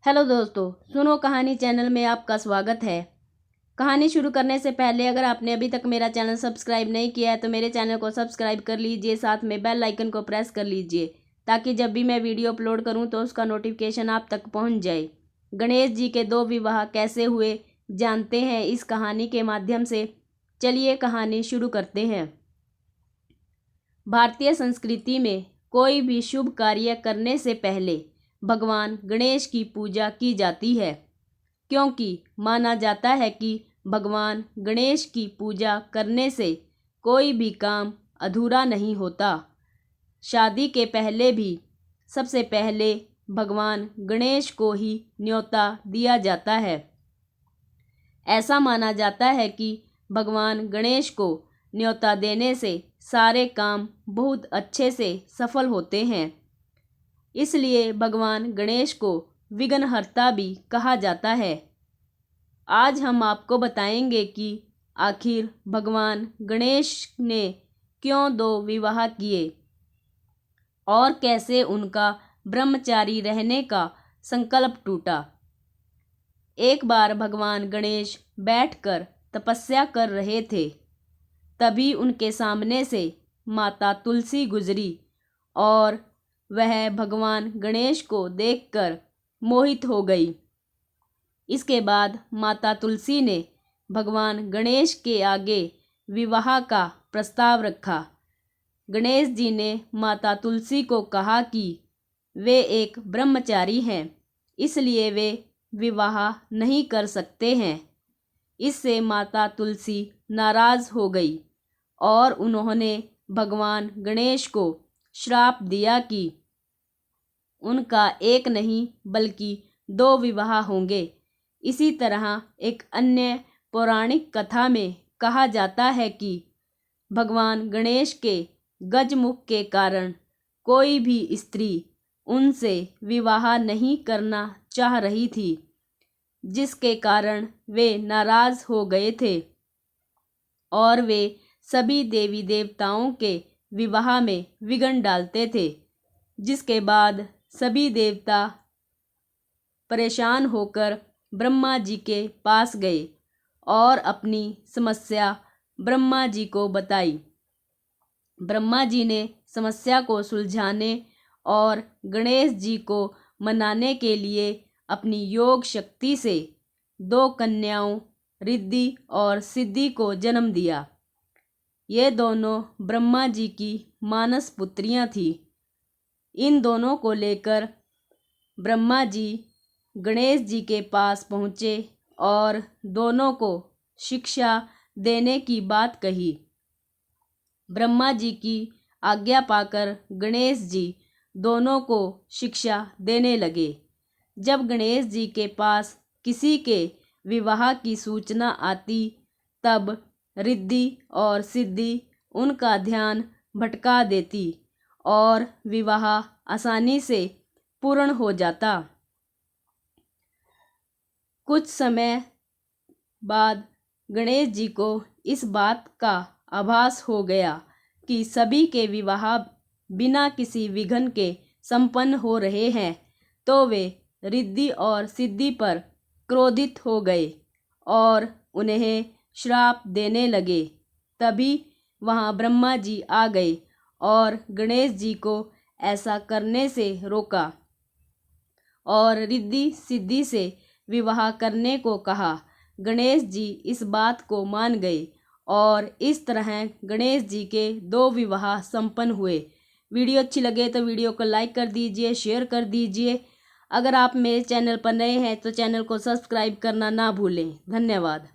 Hello दोस्तों, सुनो कहानी चैनल में आपका स्वागत है। कहानी शुरू करने से पहले अगर आपने अभी तक मेरा चैनल सब्सक्राइब नहीं किया है तो मेरे चैनल को सब्सक्राइब कर लीजिए, साथ में बेल आइकन को प्रेस कर लीजिए ताकि जब भी मैं वीडियो अपलोड करूं तो उसका नोटिफिकेशन आप तक पहुंच जाए। गणेश जी के 2 विवाह कैसे हुए जानते हैं इस कहानी के माध्यम से। चलिए कहानी शुरू करते हैं। भारतीय संस्कृति में कोई भी शुभ कार्य करने से पहले भगवान गणेश की पूजा की जाती है, क्योंकि माना जाता है कि भगवान गणेश की पूजा करने से कोई भी काम अधूरा नहीं होता। शादी के पहले भी सबसे पहले भगवान गणेश को ही न्योता दिया जाता है। ऐसा माना जाता है कि भगवान गणेश को न्योता देने से सारे काम बहुत अच्छे से सफल होते हैं। इसलिए भगवान गणेश को विघ्नहर्ता भी कहा जाता है। आज हम आपको बताएंगे कि आखिर भगवान गणेश ने क्यों 2 विवाह किए और कैसे उनका ब्रह्मचारी रहने का संकल्प टूटा। एक बार भगवान गणेश बैठकर तपस्या कर रहे थे, तभी उनके सामने से माता तुलसी गुजरी और वह भगवान गणेश को देखकर मोहित हो गई। इसके बाद माता तुलसी ने भगवान गणेश के आगे विवाह का प्रस्ताव रखा। गणेश जी ने माता तुलसी को कहा कि वे एक ब्रह्मचारी हैं, इसलिए वे विवाह नहीं कर सकते हैं। इससे माता तुलसी नाराज हो गई और उन्होंने भगवान गणेश को श्राप दिया कि उनका एक नहीं बल्कि 2 विवाह होंगे। इसी तरह एक अन्य पौराणिक कथा में कहा जाता है कि भगवान गणेश के गजमुख के कारण कोई भी स्त्री उनसे विवाह नहीं करना चाह रही थी, जिसके कारण वे नाराज हो गए थे और वे सभी देवी देवताओं के विवाह में विघ्न डालते थे। जिसके बाद सभी देवता परेशान होकर ब्रह्मा जी के पास गए और अपनी समस्या ब्रह्मा जी को बताई। ब्रह्मा जी ने समस्या को सुलझाने और गणेश जी को मनाने के लिए अपनी योग शक्ति से 2 कन्याओं रिद्धि और सिद्धि को जन्म दिया। ये दोनों ब्रह्मा जी की मानस पुत्रियां थीं। इन दोनों को लेकर ब्रह्मा जी गणेश जी के पास पहुँचे और दोनों को शिक्षा देने की बात कही। ब्रह्मा जी की आज्ञा पाकर गणेश जी दोनों को शिक्षा देने लगे। जब गणेश जी के पास किसी के विवाह की सूचना आती, तब रिद्धि और सिद्धि उनका ध्यान भटका देती और विवाह आसानी से पूर्ण हो जाता। कुछ समय बाद गणेश जी को इस बात का आभास हो गया कि सभी के विवाह बिना किसी विघ्न के संपन्न हो रहे हैं, तो वे रिद्धि और सिद्धि पर क्रोधित हो गए और उन्हें श्राप देने लगे। तभी वहाँ ब्रह्मा जी आ गए और गणेश जी को ऐसा करने से रोका और रिद्धि सिद्धि से विवाह करने को कहा। गणेश जी इस बात को मान गए और इस तरह गणेश जी के 2 विवाह संपन्न हुए। वीडियो अच्छी लगे तो वीडियो को लाइक कर दीजिए, शेयर कर दीजिए। अगर आप मेरे चैनल पर नए हैं तो चैनल को सब्सक्राइब करना ना भूलें। धन्यवाद।